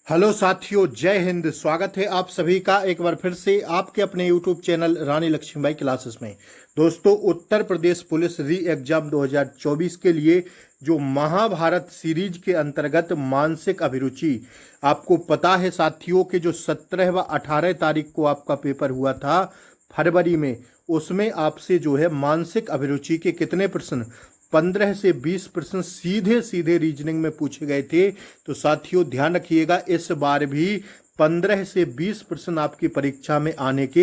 Hello साथियों, जय हिंद। स्वागत है आप सभी का एक बार फिर से आपके अपने यूट्यूब चैनल रानी लक्ष्मीबाई क्लासेस में। दोस्तों, उत्तर प्रदेश पुलिस री एग्जाम 2024 के लिए जो महाभारत सीरीज के अंतर्गत मानसिक अभिरुचि, आपको पता है साथियों कि जो 17 व 18 तारीख को आपका पेपर हुआ था फरवरी में, उसमें आपसे जो है मानसिक अभिरुचि के कितने प्रश्न, 15 से 20 प्रश्न सीधे सीधे रीजनिंग में पूछे गए थे। तो साथियों ध्यान रखिएगा, इस बार भी 15 से 20 प्रश्न आपकी परीक्षा में आने के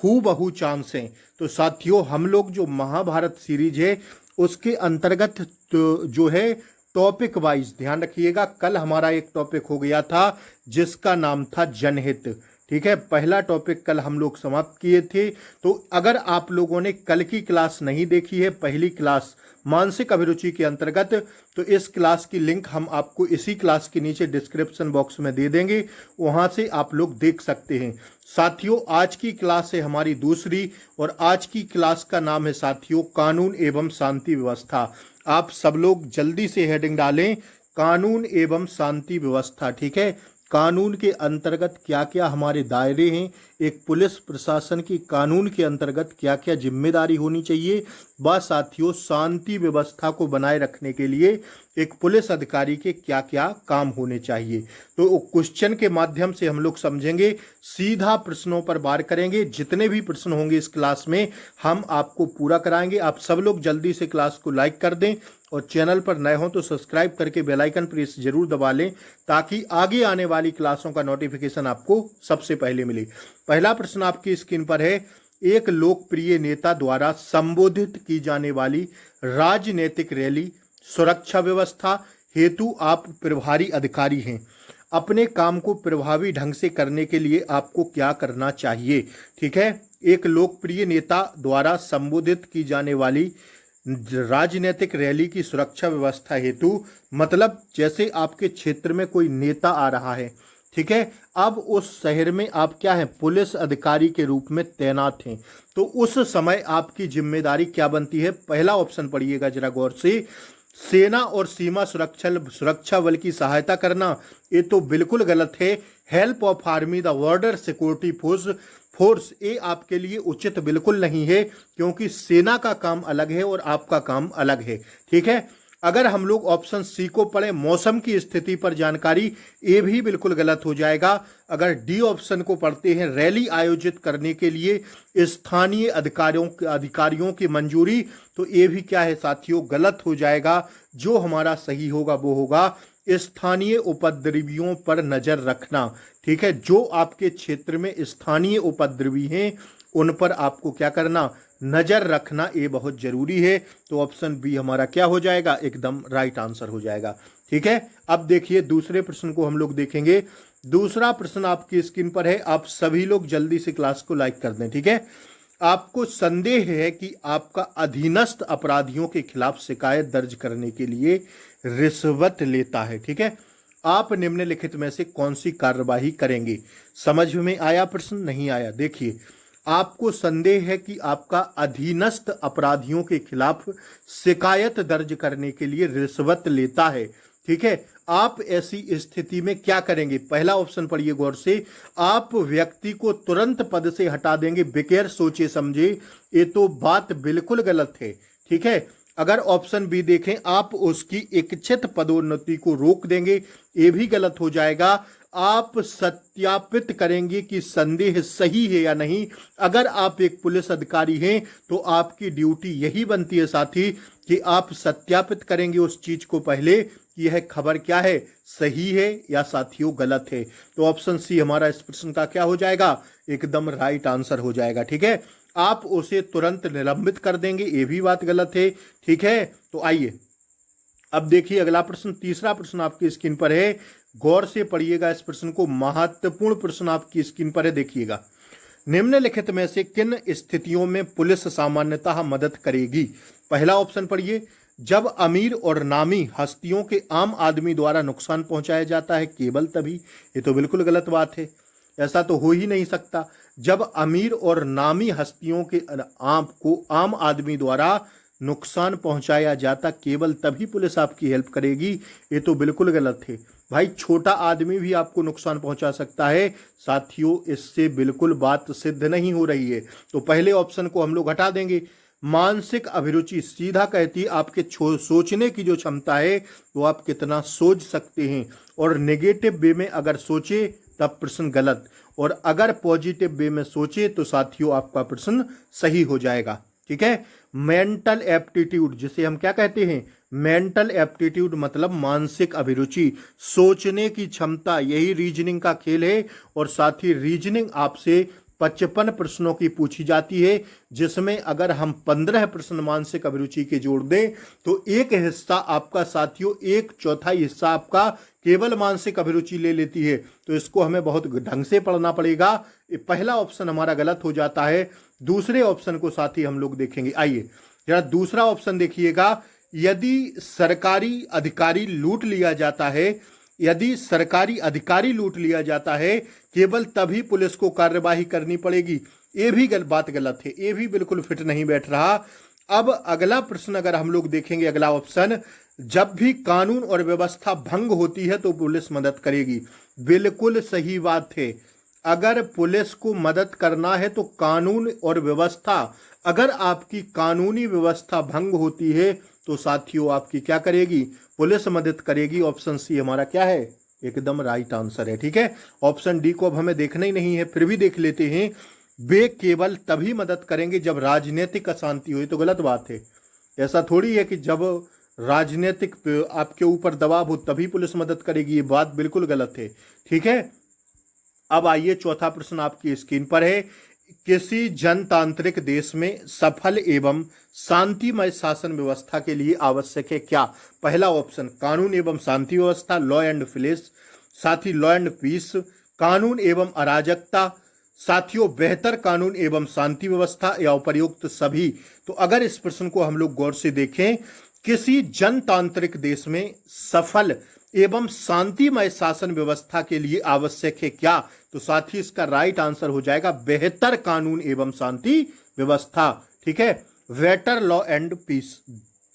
हूबहू चांस हैं। तो साथियों, हम लोग जो महाभारत सीरीज है उसके अंतर्गत तो जो है टॉपिक वाइज ध्यान रखिएगा। कल हमारा एक टॉपिक हो गया था जिसका नाम था जनहित। ठीक है, पहला टॉपिक कल हम लोग समाप्त किए थे। तो अगर आप लोगों ने कल की क्लास नहीं देखी है, पहली क्लास मानसिक अभिरुचि के अंतर्गत, तो इस क्लास की लिंक हम आपको इसी क्लास के नीचे डिस्क्रिप्शन बॉक्स में दे देंगे, वहां से आप लोग देख सकते हैं। साथियों, आज की क्लास है हमारी दूसरी, और आज की क्लास का नाम है साथियों कानून एवं शांति व्यवस्था। आप सब लोग जल्दी से हेडिंग डालें, कानून एवं शांति व्यवस्था। ठीक है, कानून के अंतर्गत क्या क्या हमारे दायरे हैं, एक पुलिस प्रशासन की कानून के अंतर्गत क्या क्या जिम्मेदारी होनी चाहिए, व साथियों शांति व्यवस्था को बनाए रखने के लिए एक पुलिस अधिकारी के क्या क्या काम होने चाहिए। तो क्वेश्चन के माध्यम से हम लोग समझेंगे, सीधा प्रश्नों पर वार करेंगे। जितने भी प्रश्न होंगे इस क्लास में हम आपको पूरा कराएंगे। आप सब लोग जल्दी से क्लास को लाइक कर दें, और चैनल पर नए हो तो सब्सक्राइब करके बेल आइकन प्रेस जरूर दबा लें, ताकि आगे आने वाली क्लासों का नोटिफिकेशन आपको सबसे पहले मिले। पहला प्रश्न आपकी स्क्रीन पर है, एक लोकप्रिय नेता द्वारा संबोधित की जाने वाली राजनीतिक रैली सुरक्षा व्यवस्था हेतु आप प्रभारी अधिकारी हैं, अपने काम को प्रभावी ढंग से करने के लिए आपको क्या करना चाहिए। ठीक है, एक लोकप्रिय नेता द्वारा संबोधित की जाने वाली राजनीतिक रैली की सुरक्षा व्यवस्था हेतु, मतलब जैसे आपके क्षेत्र में कोई नेता आ रहा है, ठीक है, अब उस शहर में आप क्या हैं, पुलिस अधिकारी के रूप में तैनात हैं, तो उस समय आपकी जिम्मेदारी क्या बनती है। पहला ऑप्शन पढ़िएगा जरा गौर से, सेना और सीमा सुरक्षा बल की सहायता करना, ये तो बिल्कुल गलत है। Help of army the border security force, ये आपके लिए उचित बिल्कुल नहीं है, क्योंकि सेना का काम अलग है और आपका काम अलग है। ठीक है, अगर हम लोग ऑप्शन सी को पढ़े, मौसम की स्थिति पर जानकारी, ये भी बिल्कुल गलत हो जाएगा। अगर डी ऑप्शन को पढ़ते हैं, रैली आयोजित करने के लिए स्थानीय अधिकारियों की मंजूरी, तो ये भी क्या है साथियों, गलत हो जाएगा। जो हमारा सही होगा वो होगा स्थानीय उपद्रवियों पर नजर रखना। ठीक है, जो आपके क्षेत्र में स्थानीय उपद्रवी हैं उन पर आपको क्या करना, नजर रखना, ये बहुत जरूरी है। तो ऑप्शन बी हमारा क्या हो जाएगा, एकदम राइट आंसर हो जाएगा। ठीक है, अब देखिए दूसरे प्रश्न को हम लोग देखेंगे। दूसरा प्रश्न आपकी स्क्रीन पर है, आप सभी लोग जल्दी से क्लास को लाइक कर दें। ठीक है, आपको संदेह है कि आपका अधीनस्थ अपराधियों के खिलाफ शिकायत दर्ज करने के लिए रिश्वत लेता है। ठीक है, आप निम्नलिखित में से कौन सी कार्यवाही करेंगे। समझ में आया प्रश्न, नहीं आया? देखिए, आपको संदेह है कि आपका अधीनस्थ अपराधियों के खिलाफ शिकायत दर्ज करने के लिए रिश्वत लेता है। ठीक है, आप ऐसी स्थिति में क्या करेंगे। पहला ऑप्शन पढ़िए गौर से, आप व्यक्ति को तुरंत पद से हटा देंगे बगैर सोचे समझे, ये तो बात बिल्कुल गलत है। ठीक है, अगर ऑप्शन बी देखें, आप उसकी इच्छित पदोन्नति को रोक देंगे, ये भी गलत हो जाएगा। आप सत्यापित करेंगे कि संदेह सही है या नहीं। अगर आप एक पुलिस अधिकारी हैं तो आपकी ड्यूटी यही बनती है साथी, कि आप सत्यापित करेंगे उस चीज को पहले कि यह खबर क्या है, सही है या साथियों गलत है। तो ऑप्शन सी हमारा इस प्रश्न का क्या हो जाएगा, एकदम राइट आंसर हो जाएगा। ठीक है, आप उसे तुरंत निलंबित कर देंगे, ये भी बात गलत है। ठीक है, तो आइए अब देखिए अगला प्रश्न। तीसरा प्रश्न आपकी स्क्रीन पर है, गौर से पढ़िएगा इस प्रश्न को, महत्वपूर्ण प्रश्न आपकी स्क्रीन पर है, देखिएगा। निम्नलिखित में से किन स्थितियों में पुलिस सामान्यतः मदद करेगी। पहला ऑप्शन पढ़िए, जब अमीर और नामी हस्तियों के आम आदमी द्वारा नुकसान पहुंचाया जाता है, केवल तभी। ये तो बिल्कुल गलत बात है, ऐसा तो हो ही नहीं सकता। जब अमीर और नामी हस्तियों के आम आदमी द्वारा नुकसान पहुंचाया जाता केवल तभी पुलिस आपकी हेल्प करेगी, ये तो बिल्कुल गलत है। भाई छोटा आदमी भी आपको नुकसान पहुंचा सकता है। साथियों इससे बिल्कुल बात सिद्ध नहीं हो रही है, तो पहले ऑप्शन को हम लोग हटा देंगे। मानसिक अभिरुचि सीधा कहती है आपके सोचने की जो क्षमता है वो आप कितना सोच सकते हैं, और नेगेटिव वे में अगर सोचे तब प्रश्न गलत, और अगर पॉजिटिव वे में सोचे तो साथियों आपका प्रश्न सही हो जाएगा। ठीक है, मेंटल एप्टीट्यूड जिसे हम क्या कहते हैं, मेंटल एप्टीट्यूड मतलब मानसिक अभिरुचि, सोचने की क्षमता, यही रीजनिंग का खेल है। और साथ ही रीजनिंग आपसे 55 प्रश्नों की पूछी जाती है, जिसमें अगर हम 15 प्रश्न मानसिक अभिरुचि के जोड़ दें तो एक हिस्सा आपका साथियों, एक चौथाई हिस्सा आपका केवल मानसिक अभिरुचि ले लेती है। तो इसको हमें बहुत ढंग से पढ़ना पड़ेगा। पहला ऑप्शन हमारा गलत हो जाता है। दूसरे ऑप्शन को साथ ही हम लोग देखेंगे। आइए जरा दूसरा ऑप्शन देखिएगा। यदि सरकारी अधिकारी लूट लिया जाता है, यदि सरकारी अधिकारी लूट लिया जाता है, केवल तभी पुलिस को कार्यवाही करनी पड़ेगी। ये भी बात गलत है, ये भी बिल्कुल फिट नहीं बैठ रहा। अब अगला प्रश्न अगर हम लोग देखेंगे, अगला ऑप्शन, जब भी कानून और व्यवस्था भंग होती है तो पुलिस मदद करेगी। बिल्कुल सही बात है। अगर पुलिस को मदद करना है तो कानून और व्यवस्था, अगर आपकी कानूनी व्यवस्था भंग होती है तो साथियों आपकी क्या करेगी, पुलिस मदद करेगी। ऑप्शन सी हमारा क्या है, एकदम राइट आंसर है। ठीक है, ऑप्शन डी को अब हमें देखना ही नहीं है, फिर भी देख लेते हैं। वे केवल तभी मदद करेंगे जब राजनीतिक अशांति हो। तो गलत बात है, ऐसा थोड़ी है कि जब राजनीतिक आपके ऊपर दबाव हो तभी पुलिस मदद करेगी, ये बात बिल्कुल गलत है। ठीक है, अब आइए चौथा प्रश्न आपकी स्क्रीन पर है। किसी जनतांत्रिक देश में सफल एवं शांतिमय शासन व्यवस्था के लिए आवश्यक है क्या। पहला ऑप्शन कानून एवं शांति व्यवस्था, लॉ एंड प्लेस, साथ ही लॉ एंड पीस, कानून एवं अराजकता, साथियों बेहतर कानून एवं शांति व्यवस्था, या उपर्युक्त सभी। तो अगर इस प्रश्न को हम लोग गौर से देखें, किसी जनतांत्रिक देश में सफल एवं शांतिमय शासन व्यवस्था के लिए आवश्यक है क्या, तो साथ ही इसका राइट आंसर हो जाएगा बेहतर कानून एवं शांति व्यवस्था। ठीक है, better law and peace,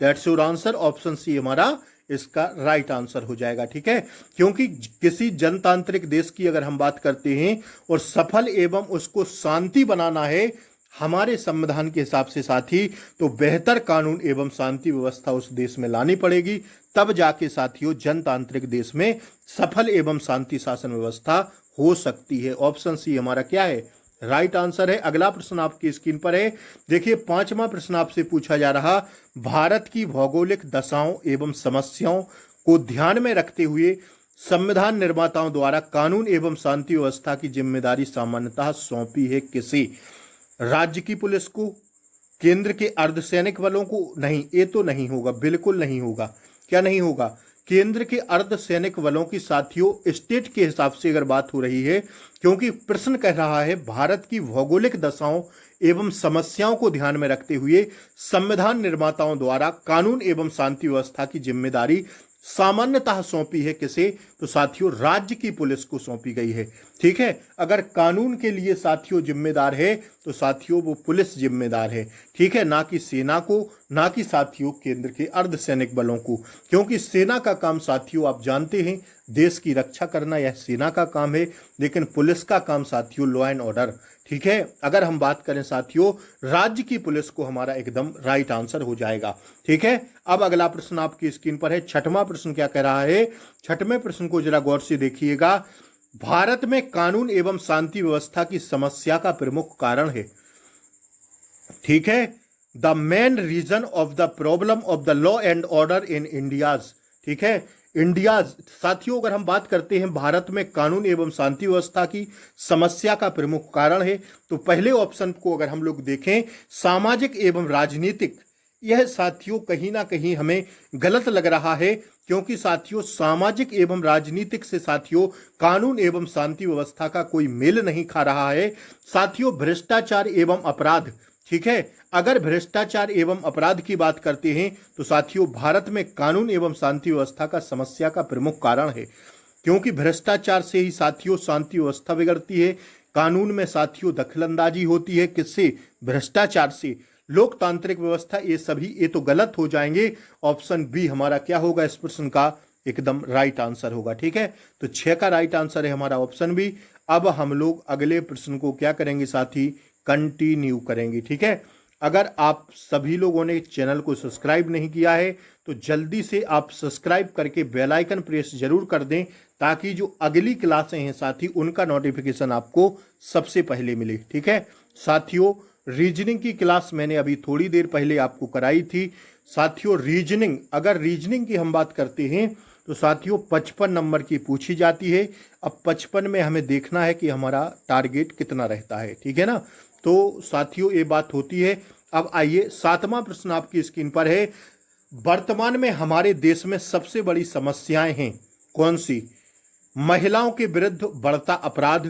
that's your answer. Option C हमारा इसका राइट आंसर हो जाएगा। ठीक है, क्योंकि किसी जनतांत्रिक देश की अगर हम बात करते हैं और सफल एवं उसको शांति बनाना है हमारे संविधान के हिसाब से साथी, तो बेहतर कानून एवं शांति व्यवस्था उस देश में लानी पड़ेगी, तब जाके साथियों जनतांत्रिक देश में सफल एवं शांति शासन व्यवस्था हो सकती है। ऑप्शन सी हमारा क्या है, राइट आंसर है। अगला प्रश्न आपकी स्क्रीन पर है। देखिए पांचवा प्रश्न आपसे पूछा जा रहा, भारत की भौगोलिक दशाओं एवं समस्याओं को ध्यान में रखते हुए संविधान निर्माताओं द्वारा कानून एवं शांति व्यवस्था की जिम्मेदारी सामान्यतः सौंपी है किसे। राज्य की पुलिस को, केंद्र के अर्धसैनिक बलों को, नहीं ये तो नहीं होगा, बिल्कुल नहीं होगा। क्या नहीं होगा, केंद्र के अर्धसैनिक बलों की साथियों स्टेट के हिसाब से अगर बात हो रही है, क्योंकि प्रश्न कह रहा है भारत की भौगोलिक दशाओं एवं समस्याओं को ध्यान में रखते हुए संविधान निर्माताओं द्वारा कानून एवं शांति व्यवस्था की जिम्मेदारी सामान्यतः सौंपी है किसे, तो साथियों राज्य की पुलिस को सौंपी गई है। ठीक है, अगर कानून के लिए साथियों जिम्मेदार है तो साथियों वो पुलिस जिम्मेदार है। ठीक है, ना कि सेना को, ना कि साथियों केंद्र के अर्धसैनिक बलों को, क्योंकि सेना का काम साथियों आप जानते हैं देश की रक्षा करना, यह सेना का काम है, लेकिन पुलिस का काम साथियों लॉ एंड ऑर्डर। ठीक है, अगर हम बात करें साथियों राज्य की पुलिस को, हमारा एकदम राइट आंसर हो जाएगा। ठीक है, अब अगला प्रश्न आपकी स्क्रीन पर है। छठवां प्रश्न क्या कह रहा है, छठवें प्रश्न को जरा गौर से देखिएगा। भारत में कानून एवं शांति व्यवस्था की समस्या का प्रमुख कारण है। ठीक है, the main reason of the problem of the law and order in India's. ठीक है, इंडिया साथियों अगर हम बात करते हैं भारत में कानून एवं शांति व्यवस्था की समस्या का प्रमुख कारण है, तो पहले ऑप्शन को अगर हम लोग देखें सामाजिक एवं राजनीतिक, यह साथियों कहीं ना कहीं हमें गलत लग रहा है, क्योंकि साथियों सामाजिक एवं राजनीतिक से साथियों कानून एवं शांति व्यवस्था का कोई मेल नहीं खा रहा है। साथियों भ्रष्टाचार एवं अपराध, ठीक है, अगर भ्रष्टाचार एवं अपराध की बात करते हैं तो साथियों भारत में कानून एवं शांति व्यवस्था का समस्या का प्रमुख कारण है, क्योंकि भ्रष्टाचार से ही साथियों शांति व्यवस्था बिगड़ती है, कानून में साथियों दखलंदाजी होती है, किससे, भ्रष्टाचार से, लोकतांत्रिक व्यवस्था, ये सभी ये तो गलत हो जाएंगे। ऑप्शन बी हमारा क्या होगा इस प्रश्न का एकदम राइट आंसर होगा। ठीक है, तो 6 का राइट आंसर है हमारा ऑप्शन बी। अब हम लोग अगले प्रश्न को क्या करेंगे साथी, कंटिन्यू करेंगे। ठीक है, अगर आप सभी लोगों ने चैनल को सब्सक्राइब नहीं किया है तो जल्दी से आप सब्सक्राइब करके बेल आइकन प्रेस जरूर कर दें, ताकि जो अगली क्लासें हैं साथी उनका नोटिफिकेशन आपको सबसे पहले मिले। ठीक है साथियों, रीजनिंग की क्लास मैंने अभी थोड़ी देर पहले आपको कराई थी। साथियों रीजनिंग, अगर रीजनिंग की हम बात करते हैं तो साथियों 55 नंबर की पूछी जाती है। अब 55 में हमें देखना है कि हमारा टारगेट कितना रहता है। ठीक है ना, तो साथियों ये बात होती है। अब आइए 7वां प्रश्न आपकी स्क्रीन पर है। वर्तमान में हमारे देश में सबसे बड़ी समस्याएं हैं कौन सी? महिलाओं के विरुद्ध बढ़ता अपराध,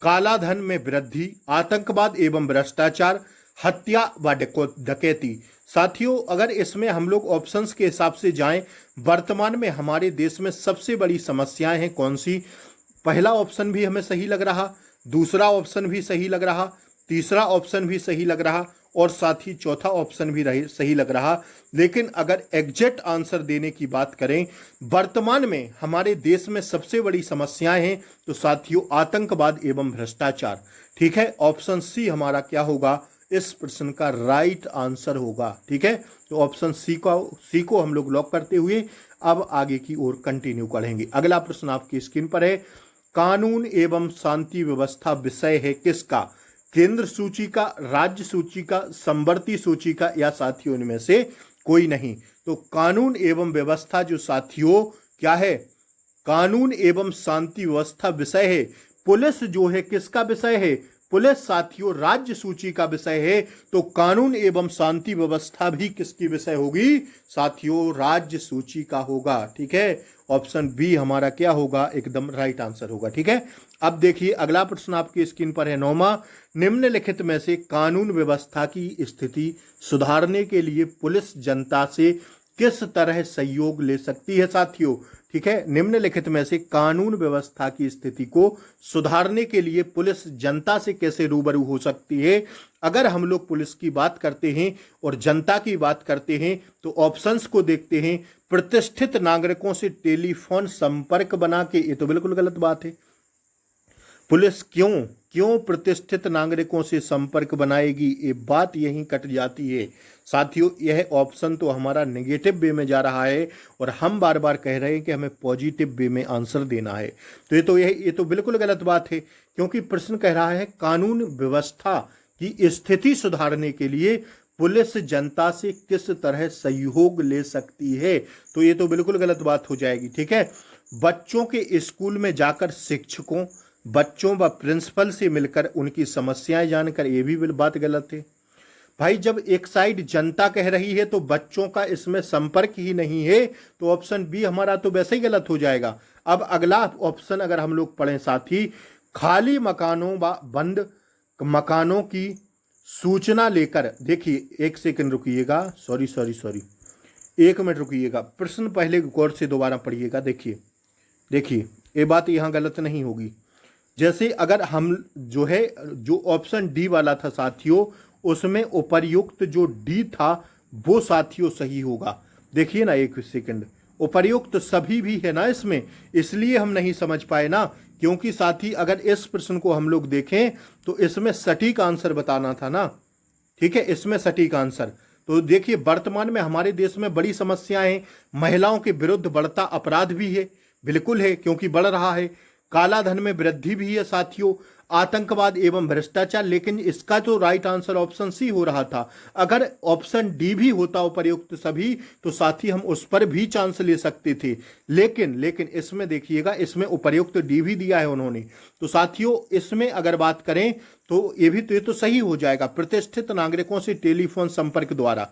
काला धन में वृद्धि, आतंकवाद एवं भ्रष्टाचार, हत्या व डकैती। साथियों अगर इसमें हम लोग ऑप्शंस के हिसाब से जाएं, वर्तमान में हमारे देश में सबसे बड़ी समस्याएं हैं कौन सी? पहला ऑप्शन भी हमें सही लग रहा, दूसरा ऑप्शन भी सही लग रहा, तीसरा ऑप्शन भी सही लग रहा और साथ ही चौथा ऑप्शन भी सही लग रहा। लेकिन अगर एग्जैक्ट आंसर देने की बात करें, वर्तमान में हमारे देश में सबसे बड़ी समस्याएं हैं तो साथियों आतंकवाद एवं भ्रष्टाचार। ठीक है, ऑप्शन सी हमारा क्या होगा, इस प्रश्न का राइट आंसर होगा। ठीक है, तो ऑप्शन सी को हम लोग लॉक करते हुए अब आगे की ओर कंटिन्यू करेंगे। अगला प्रश्न आपकी स्क्रीन पर है। कानून एवं शांति व्यवस्था विषय है किसका? केंद्र सूची का, राज्य सूची का, समवर्ती सूची का या साथियों इनमें से कोई नहीं। तो कानून एवं व्यवस्था जो साथियों क्या है, कानून एवं शांति व्यवस्था विषय है। पुलिस जो है किसका विषय है? पुलिस साथियों राज्य सूची का विषय है। तो कानून एवं शांति व्यवस्था भी किसकी विषय होगी साथियों? राज्य सूची का होगा। ठीक है, ऑप्शन बी हमारा क्या होगा, एकदम राइट आंसर होगा। ठीक है, अब देखिए अगला प्रश्न आपकी स्क्रीन पर है 9वां। निम्नलिखित में से कानून व्यवस्था की स्थिति सुधारने के लिए पुलिस जनता से किस तरह सहयोग ले सकती है साथियों? ठीक है, निम्नलिखित में से कानून व्यवस्था की स्थिति को सुधारने के लिए पुलिस जनता से कैसे रूबरू हो सकती है? अगर हम लोग पुलिस की बात करते हैं और जनता की बात करते हैं तो ऑप्शंस को देखते हैं। प्रतिष्ठित नागरिकों से टेलीफोन संपर्क बना के, ये तो बिल्कुल गलत बात है। पुलिस क्यों प्रतिष्ठित नागरिकों से संपर्क बनाएगी, ये बात यहीं कट जाती है साथियों। यह ऑप्शन तो हमारा नेगेटिव वे में जा रहा है और हम बार बार कह रहे हैं कि हमें पॉजिटिव वे में आंसर देना है। तो ये तो बिल्कुल गलत बात है, क्योंकि प्रश्न कह रहा है कानून व्यवस्था की स्थिति सुधारने के लिए पुलिस जनता से किस तरह सहयोग ले सकती है, तो ये तो बिल्कुल गलत बात हो जाएगी। ठीक है, बच्चों के स्कूल में जाकर शिक्षकों, बच्चों व प्रिंसिपल से मिलकर उनकी समस्याएं जानकर, ये भी बात गलत है भाई। जब एक साइड जनता कह रही है तो बच्चों का इसमें संपर्क ही नहीं है, तो ऑप्शन बी हमारा तो वैसे ही गलत हो जाएगा। अब अगला ऑप्शन अगर हम लोग पढ़ें साथी, खाली मकानों व बंद मकानों की सूचना लेकर, देखिए एक सेकंड रुकिएगा, सॉरी 1 मिनट रुकिएगा, प्रश्न पहले गौर से दोबारा पढ़िएगा। देखिए ये बात यहाँ गलत नहीं होगी। जैसे अगर हम जो ऑप्शन डी वाला था साथियों, उसमें उपर्युक्त जो डी था वो साथियों सही होगा। देखिए ना, एक सेकंड, उपर्युक्त सभी भी है ना इसमें, इसलिए हम नहीं समझ पाए ना, क्योंकि साथी अगर इस प्रश्न को हम लोग देखें तो इसमें सटीक आंसर बताना था ना। ठीक है, इसमें सटीक आंसर तो देखिए वर्तमान में हमारे देश में बड़ी समस्याएं हैं। महिलाओं के विरुद्ध बढ़ता अपराध भी है, बिल्कुल है, क्योंकि बढ़ रहा है। काला धन में वृद्धि भी है साथियों, आतंकवाद एवं भ्रष्टाचार। लेकिन इसका तो राइट आंसर ऑप्शन सी हो रहा था। अगर ऑप्शन डी भी होता उपर्युक्त सभी, तो साथी हम उस पर भी चांस ले सकते थे। लेकिन इसमें देखिएगा, इसमें उपर्युक्त डी भी दिया है उन्होंने, तो साथियों इसमें अगर बात करें तो ये तो सही हो जाएगा। प्रतिष्ठित नागरिकों से टेलीफोन संपर्क द्वारा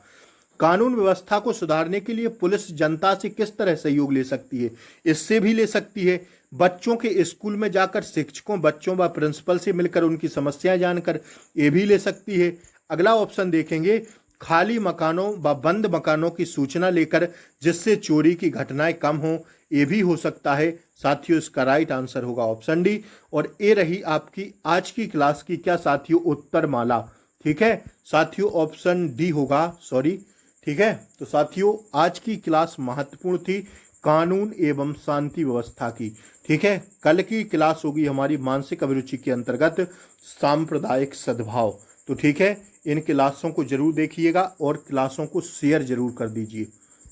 कानून व्यवस्था को सुधारने के लिए पुलिस जनता से किस तरह सहयोग ले सकती है, इससे भी ले सकती है। बच्चों के स्कूल में जाकर शिक्षकों, बच्चों व प्रिंसिपल से मिलकर उनकी समस्याएं जानकर, ये भी ले सकती है। अगला ऑप्शन देखेंगे, खाली मकानों व बंद मकानों की सूचना लेकर जिससे चोरी की घटनाएं कम हो, ये भी हो सकता है साथियों। इसका राइट आंसर होगा ऑप्शन डी। और ये रही आपकी आज की क्लास की क्या साथियों, उत्तर माला। ठीक है साथियों, ऑप्शन डी होगा, सॉरी। ठीक है, तो साथियों आज की क्लास महत्वपूर्ण थी, कानून एवं शांति व्यवस्था की। ठीक है, कल की क्लास होगी हमारी मानसिक अभिरुचि के अंतर्गत सांप्रदायिक सद्भाव। तो ठीक है, इन क्लासों को जरूर देखिएगा और क्लासों को शेयर जरूर कर दीजिए।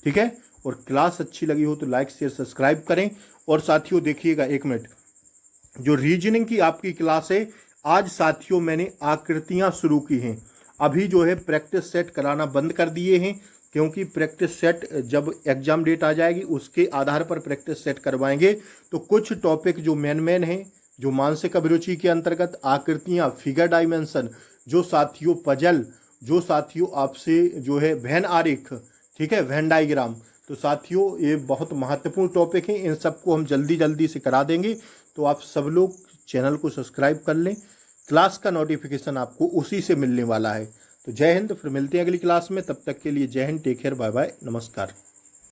ठीक है, और क्लास अच्छी लगी हो तो लाइक शेयर सब्सक्राइब करें। और साथियों देखिएगा, 1 मिनट, जो रीजनिंग की आपकी क्लास है आज साथियों मैंने आकृतियां शुरू की हैं। अभी जो है प्रैक्टिस सेट कराना बंद कर दिए हैं, क्योंकि प्रैक्टिस सेट जब एग्जाम डेट आ जाएगी उसके आधार पर प्रैक्टिस सेट करवाएंगे। तो कुछ टॉपिक जो मेन हैं, जो मानसिक अभिरुचि के अंतर्गत आकृतियां, फिगर डायमेंशन, जो साथियों पजल, जो साथियों आपसे जो है वेन आरेख, ठीक है, वेन डायग्राम, तो साथियों ये बहुत महत्वपूर्ण टॉपिक हैं। इन सबको हम जल्दी से करा देंगे। तो आप सब लोग चैनल को सब्सक्राइब कर लें, क्लास का नोटिफिकेशन आपको उसी से मिलने वाला है। तो जय हिंद, फिर मिलते हैं अगली क्लास में। तब तक के लिए जय हिंद, टेक केयर, बाय बाय, नमस्कार।